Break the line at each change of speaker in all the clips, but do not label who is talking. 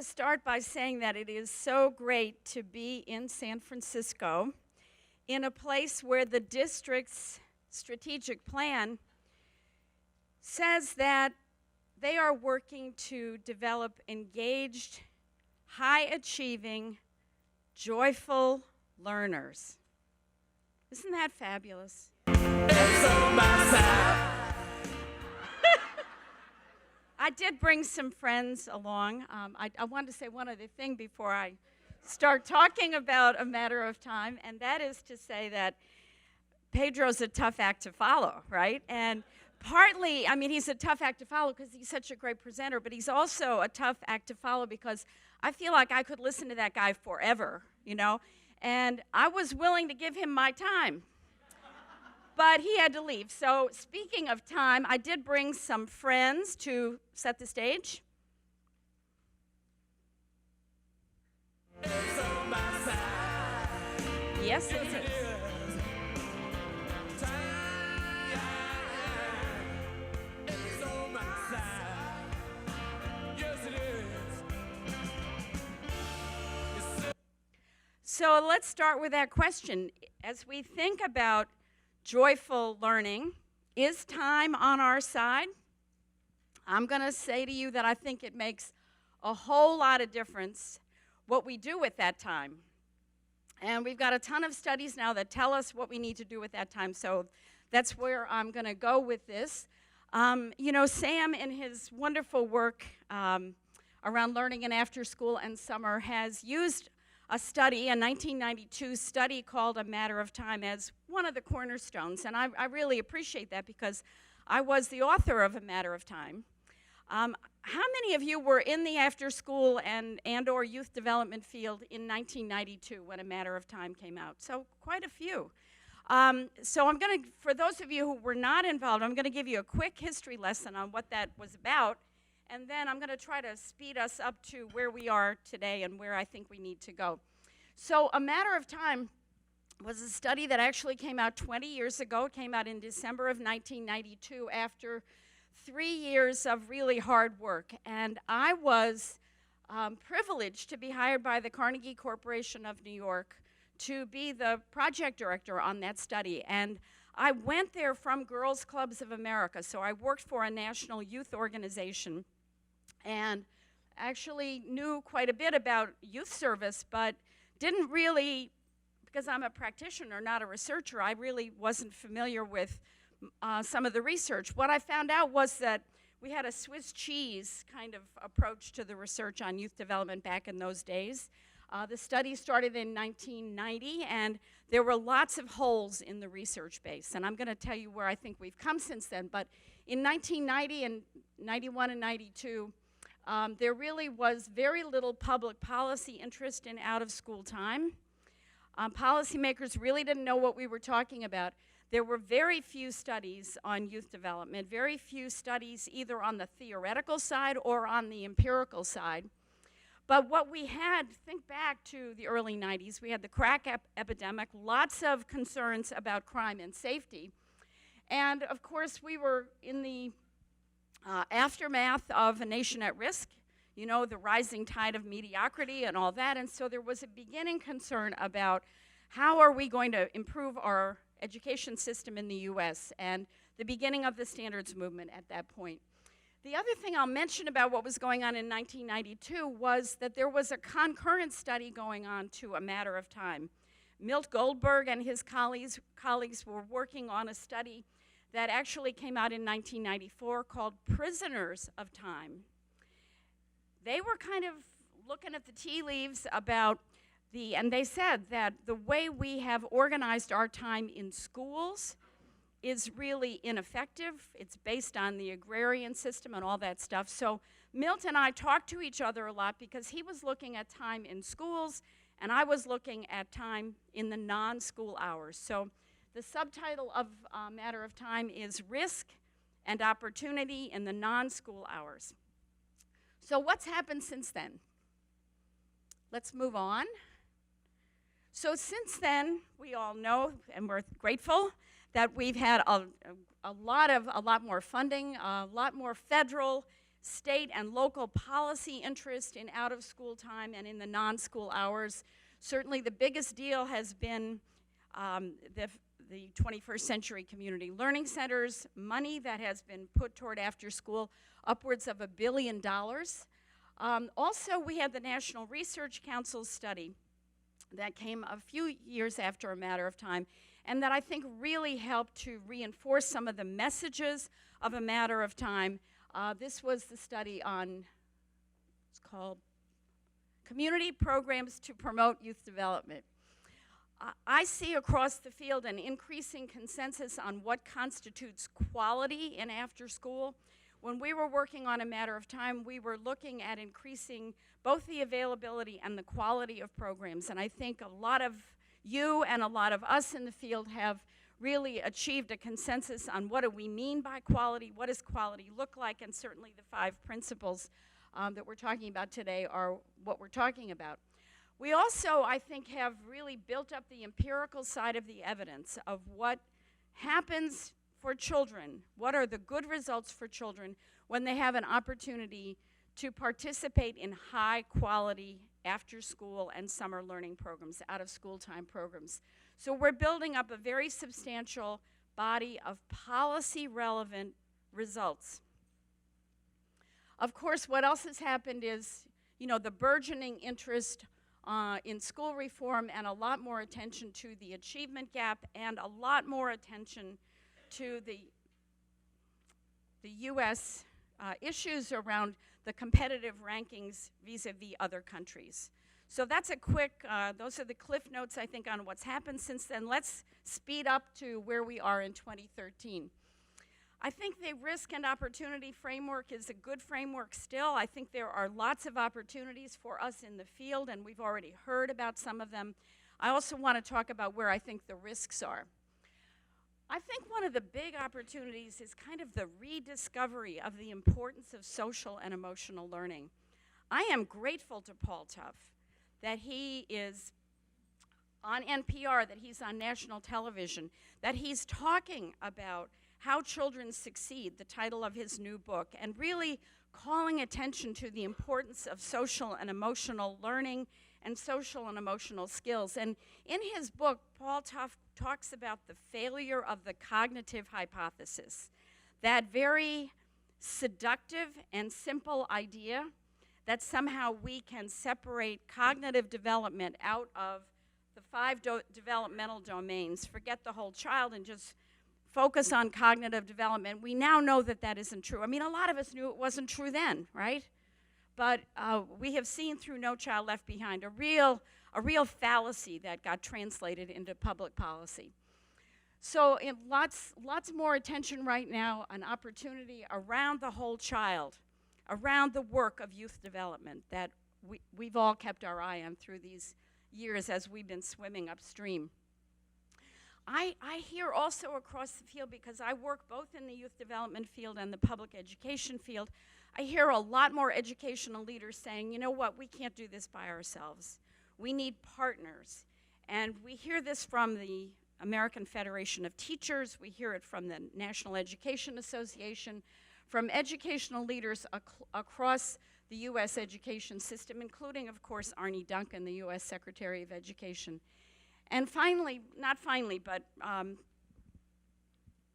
start by saying that it is so great to be in San Francisco, in a place where the district's strategic plan says that they are working to develop engaged, high-achieving, joyful learners. Isn't that fabulous? I did bring some friends along. I wanted to say one other thing before I start talking about A Matter of Time, and that is to say that Pedro's a tough act to follow, right? And partly, I mean, he's a tough act to follow because he's such a great presenter, but he's also a tough act to follow because I feel like I could listen to that guy forever, you know? And I was willing to give him my time. But he had to leave. So speaking of time, I did bring some friends to set the stage. Yes, it is. So let's start with that question. As we think about joyful learning, is time on our side? I'm going to say to you that I think it makes a whole lot of difference what we do with that time. And we've got a ton of studies now that tell us what we need to do with that time, so that's where I'm going to go with this. You know, Sam, in his wonderful work around learning in after school and summer, has used a study, a 1992 study called A Matter of Time, as one of the cornerstones. And I really appreciate that because I was the author of A Matter of Time. How many of you were in the after school and or youth development field in 1992 when A Matter of Time came out? So quite a few. So I'm going to, for those of you who were not involved, I'm going to give you a quick history lesson on what that was about. And then I'm going to try to speed us up to where we are today and where I think we need to go. So A Matter of Time was a study that actually came out 20 years ago. It came out in December of 1992 after 3 years of really hard work. And I was privileged to be hired by the Carnegie Corporation of New York to be the project director on that study. And I went there from Girls Clubs of America. So I worked for a national youth organization and actually knew quite a bit about youth service, but didn't really, because I'm a practitioner, not a researcher, I really wasn't familiar with some of the research. What I found out was that we had a Swiss cheese kind of approach to the research on youth development back in those days. The study started in 1990, and there were lots of holes in the research base. And I'm going to tell you where I think we've come since then. But in 1990 and 91 and 92, there really was very little public policy interest in out-of-school time. Policymakers really didn't know what we were talking about. There were very few studies on youth development, very few studies either on the theoretical side or on the empirical side. But what we had, think back to the early 90s, we had the crack epidemic, lots of concerns about crime and safety. And of course, we were in the aftermath of a nation at risk, you know, the rising tide of mediocrity and all that. And so there was a beginning concern about how are we going to improve our education system in the US, and the beginning of the standards movement at that point. The other thing I'll mention about what was going on in 1992 was that there was a concurrent study going on to A Matter of Time. Milt Goldberg and his colleagues were working on a study that actually came out in 1994 called Prisoners of Time. They were kind of looking at the tea leaves about and they said that the way we have organized our time in schools is really ineffective. It's based on the agrarian system and all that stuff. So Milt and I talked to each other a lot because he was looking at time in schools and I was looking at time in the non-school hours. So the subtitle of Matter of Time is Risk and Opportunity in the Non-School Hours. So what's happened since then? Let's move on. So since then, we all know, and we're grateful, that we've had a lot more funding, a lot more federal, state and local policy interest in out-of-school time and in the non-school hours. Certainly the biggest deal has been the 21st Century Community Learning Centers, money that has been put toward after school, upwards of $1 billion. Also, we had the National Research Council study that came a few years after A Matter of Time, and that I think really helped to reinforce some of the messages of A Matter of Time. This was the study on, it's called Community Programs to Promote Youth Development. I see across the field an increasing consensus on what constitutes quality in after school. When we were working on A Matter of Time, we were looking at increasing both the availability and the quality of programs, and I think a lot of you and a lot of us in the field have really achieved a consensus on what do we mean by quality, what does quality look like, and certainly the 5 principles that we're talking about today are what we're talking about. We also, I think, have really built up the empirical side of the evidence of what happens for children, what are the good results for children when they have an opportunity to participate in high-quality after-school and summer learning programs, out-of-school time programs. So we're building up a very substantial body of policy-relevant results. Of course, what else has happened is, the burgeoning interest in school reform and a lot more attention to the achievement gap and a lot more attention to the U.S. Issues around the competitive rankings vis-a-vis other countries. So that's a quick, those are the cliff notes, I think, on what's happened since then. Let's speed up to where we are in 2013. I think the risk and opportunity framework is a good framework still. I think there are lots of opportunities for us in the field, and we've already heard about some of them. I also want to talk about where I think the risks are. I think one of the big opportunities is kind of the rediscovery of the importance of social and emotional learning. I am grateful to Paul Tough that he is on NPR, that he's on national television, that he's talking about How Children Succeed, the title of his new book, and really calling attention to the importance of social and emotional learning and social and emotional skills. And in his book, Paul Tough talks about the failure of the cognitive hypothesis, that very seductive and simple idea that somehow we can separate cognitive development out of the 5 developmental domains, forget the whole child and just focus on cognitive development. We now know that that isn't true. I mean, a lot of us knew it wasn't true then, right? But we have seen through No Child Left Behind a real fallacy that got translated into public policy. So lots more attention right now, an opportunity around the whole child, around the work of youth development that we've all kept our eye on through these years as we've been swimming upstream. I hear also across the field, because I work both in the youth development field and the public education field, I hear a lot more educational leaders saying, you know what, we can't do this by ourselves. We need partners. And we hear this from the American Federation of Teachers, we hear it from the National Education Association, from educational leaders across the U.S. education system, including, of course, Arne Duncan, the U.S. Secretary of Education. And finally, not finally, but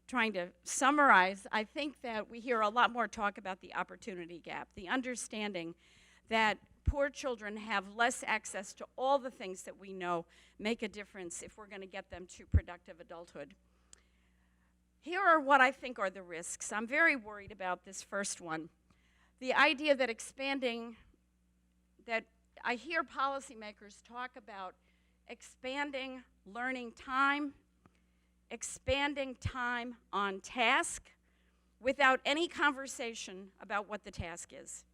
trying to summarize, I think that we hear a lot more talk about the opportunity gap, the understanding that poor children have less access to all the things that we know make a difference if we're going to get them to productive adulthood. Here are what I think are the risks. I'm very worried about this first one. The idea that that I hear policymakers talk about expanding learning time, expanding time on task, without any conversation about what the task is.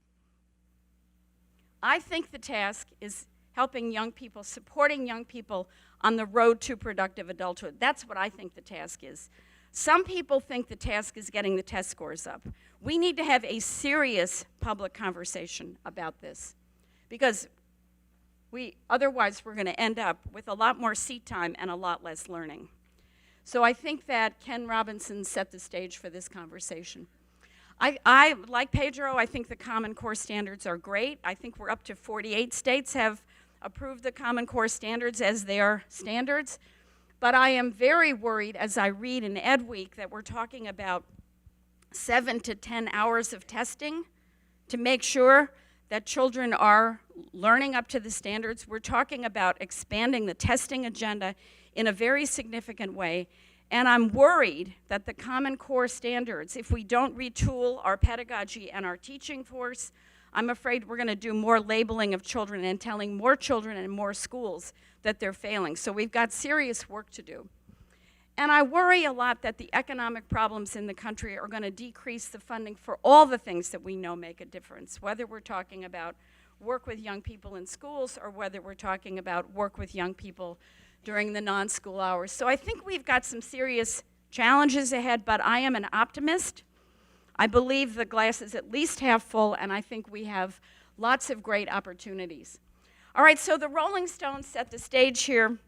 I think the task is helping young people, supporting young people on the road to productive adulthood. That's what I think the task is. Some people think the task is getting the test scores up. We need to have a serious public conversation about this, because otherwise we're going to end up with a lot more seat time and a lot less learning. So I think that Ken Robinson set the stage for this conversation. I like Pedro, I think the Common Core standards are great. I think we're up to 48 states have approved the Common Core standards as their standards. But I am very worried as I read in Ed Week that we're talking about 7 to 10 hours of testing to make sure that children are learning up to the standards. We're talking about expanding the testing agenda in a very significant way. And I'm worried that the Common Core standards, if we don't retool our pedagogy and our teaching force, I'm afraid we're going to do more labeling of children and telling more children and more schools that they're failing. So we've got serious work to do. And I worry a lot that the economic problems in the country are going to decrease the funding for all the things that we know make a difference, whether we're talking about work with young people in schools or whether we're talking about work with young people during the non-school hours. So I think we've got some serious challenges ahead, but I am an optimist. I believe the glass is at least half full, and I think we have lots of great opportunities. All right, so the Rolling Stones set the stage here.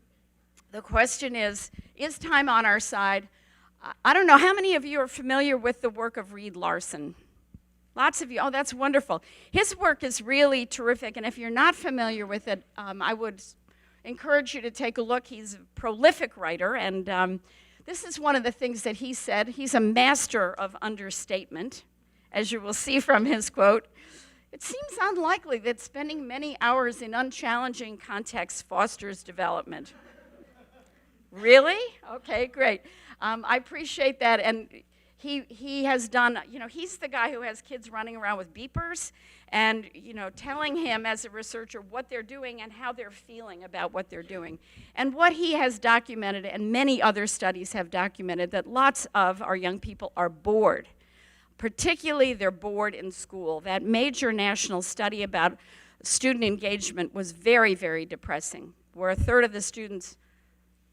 The question is time on our side? I don't know, how many of you are familiar with the work of Reed Larson? Lots of you. Oh, that's wonderful. His work is really terrific, and if you're not familiar with it, I would encourage you to take a look. He's a prolific writer, and this is one of the things that he said. He's a master of understatement, as you will see from his quote. It seems unlikely that spending many hours in unchallenging contexts fosters development. Really? Okay, great. I appreciate that, and he has done, he's the guy who has kids running around with beepers and, telling him as a researcher what they're doing and how they're feeling about what they're doing. And what he has documented, and many other studies have documented, that lots of our young people are bored. Particularly, they're bored in school. That major national study about student engagement was very, very depressing, where a third of the students,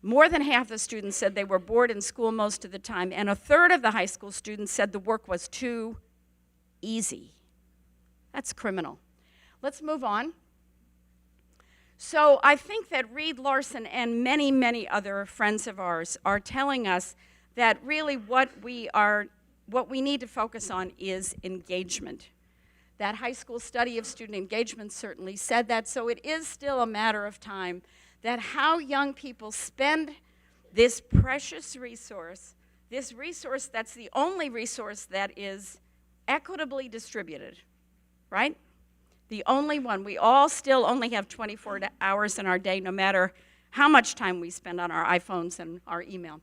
more than half the students said they were bored in school most of the time, and a third of the high school students said the work was too easy. That's criminal. Let's move on. So I think that Reed Larson and many, many other friends of ours are telling us that really what we need to focus on is engagement. That high school study of student engagement certainly said that, so it is still a matter of time that how young people spend this precious resource, this resource that's the only resource that is equitably distributed, right? The only one. We all still only have 24 hours in our day, no matter how much time we spend on our iPhones and our email.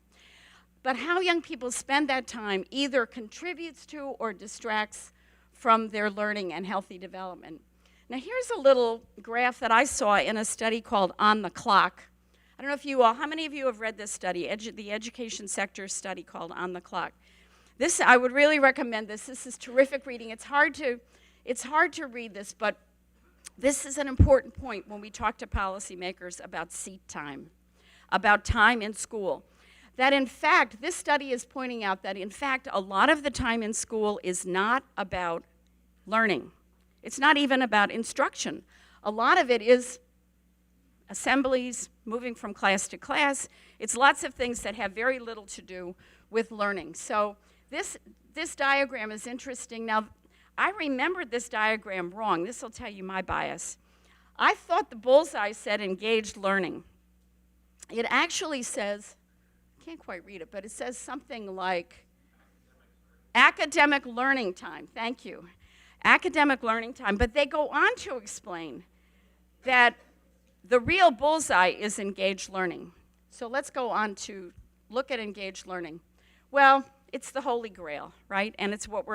But how young people spend that time either contributes to or distracts from their learning and healthy development. Now here's a little graph that I saw in a study called On the Clock. I don't know if you all, how many of you have read this study, the education sector study called On the Clock? This, I would really recommend this. This is terrific reading. It's hard to read this, but this is an important point when we talk to policymakers about seat time, about time in school. That in fact, this study is pointing out that in fact, a lot of the time in school is not about learning. It's not even about instruction. A lot of it is assemblies, moving from class to class. It's lots of things that have very little to do with learning. So this diagram is interesting. Now, I remembered this diagram wrong. This will tell you my bias. I thought the bullseye said engaged learning. It actually says, I can't quite read it, but it says something like academic learning time. Thank you. Academic learning time, but they go on to explain that the real bullseye is engaged learning. So let's go on to look at engaged learning. Well, it's the holy grail, right? And it's what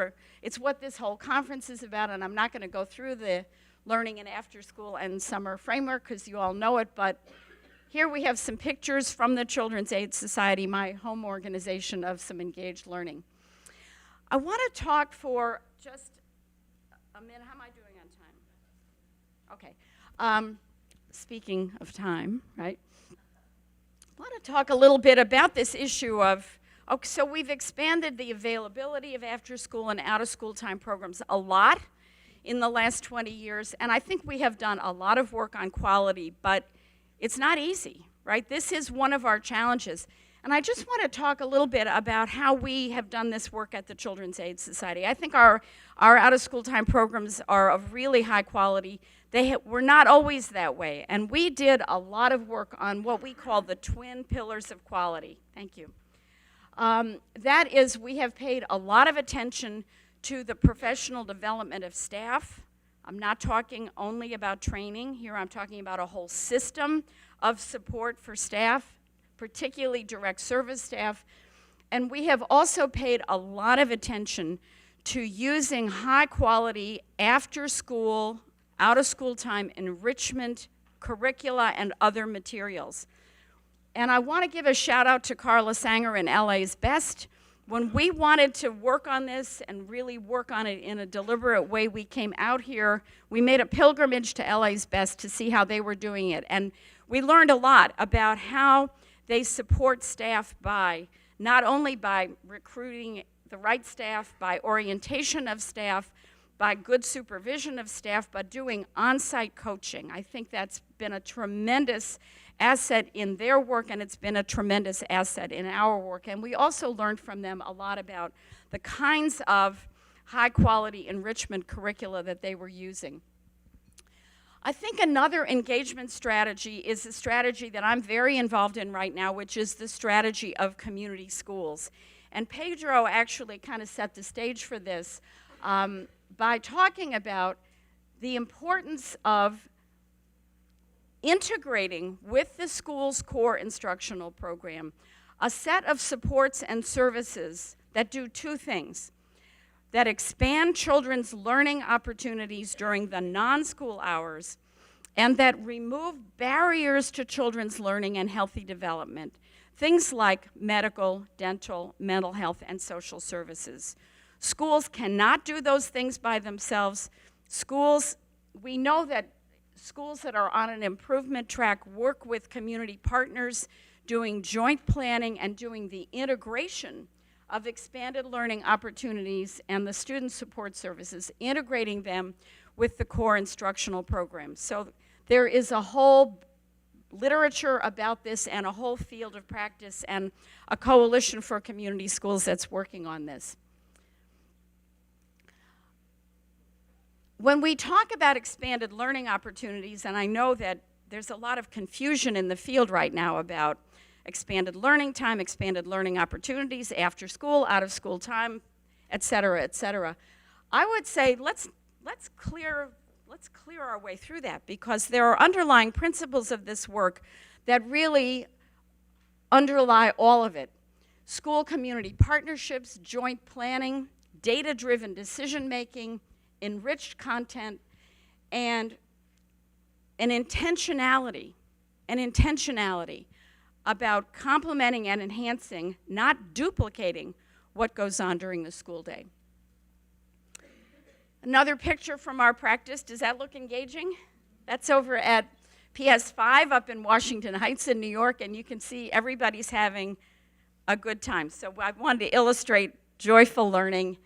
this whole conference is about, and I'm not going to go through the learning and after school and summer framework because you all know it, but here we have some pictures from the Children's Aid Society, my home organization, of some engaged learning. I want to talk for just a minute. How am I doing on time? Okay. Speaking of time, right? I want to talk a little bit about this issue of, so we've expanded the availability of after-school and out-of-school time programs a lot in the last 20 years, and I think we have done a lot of work on quality, but it's not easy, right? This is one of our challenges. And I just want to talk a little bit about how we have done this work at the Children's Aid Society. I think our out-of-school time programs are of really high quality. Were not always that way. And we did a lot of work on what we call the twin pillars of quality. Thank you. That is, we have paid a lot of attention to the professional development of staff. I'm not talking only about training. Here I'm talking about a whole system of support for staff, particularly direct service staff. And we have also paid a lot of attention to using high quality after school, out of school time enrichment, curricula, and other materials. And I want to give a shout out to Carla Sanger and LA's Best. When we wanted to work on this and really work on it in a deliberate way, we came out here, we made a pilgrimage to LA's Best to see how they were doing it. And we learned a lot about how they support staff by, not only by recruiting the right staff, by orientation of staff, by good supervision of staff, but doing on-site coaching. I think that's been a tremendous asset in their work, and it's been a tremendous asset in our work. And we also learned from them a lot about the kinds of high-quality enrichment curricula that they were using. I think another engagement strategy is a strategy that I'm very involved in right now, which is the strategy of community schools. And Pedro actually kind of set the stage for this by talking about the importance of integrating with the school's core instructional program a set of supports and services that do two things: that expand children's learning opportunities during the non-school hours, and that remove barriers to children's learning and healthy development, things like medical, dental, mental health, and social services. Schools cannot do those things by themselves. We know that schools that are on an improvement track work with community partners, doing joint planning and doing the integration of expanded learning opportunities and the student support services, integrating them with the core instructional programs. So there is a whole literature about this and a whole field of practice and a coalition for community schools that's working on this. When we talk about expanded learning opportunities, and I know that there's a lot of confusion in the field right now about expanded learning time, expanded learning opportunities, after school, out of school time, et cetera, et cetera. I would say let's clear our way through that, because there are underlying principles of this work that really underlie all of it. School community partnerships, joint planning, data-driven decision-making, enriched content, and an intentionality about complementing and enhancing, not duplicating, what goes on during the school day. Another picture from our practice. Does that look engaging? That's over at PS5 up in Washington Heights in New York, and you can see everybody's having a good time. So I wanted to illustrate joyful learning.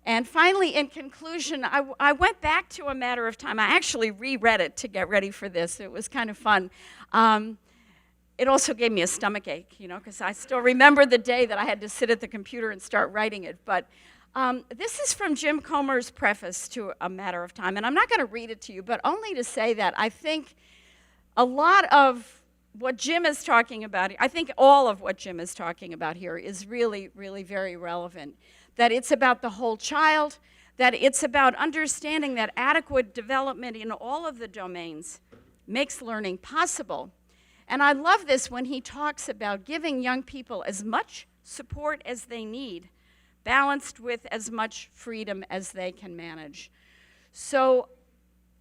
And finally, in conclusion, I went back to A Matter of Time. I actually reread it to get ready for this. It was kind of fun. It also gave me a stomach ache, because I still remember the day that I had to sit at the computer and start writing it. But this is from Jim Comer's preface to A Matter of Time. And I'm not going to read it to you, but only to say that I think a lot of what Jim is talking about, I think all of what Jim is talking about here is really, really very relevant. That it's about the whole child, that it's about understanding that adequate development in all of the domains makes learning possible. And I love this when he talks about giving young people as much support as they need, balanced with as much freedom as they can manage. So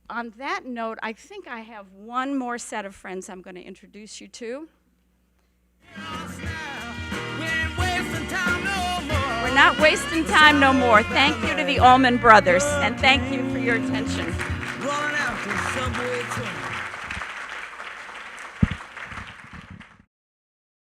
on that note, I think I have one more set of friends I'm going to introduce you to. We're not wasting time no more. Thank you to the Allman Brothers, and thank you for your attention.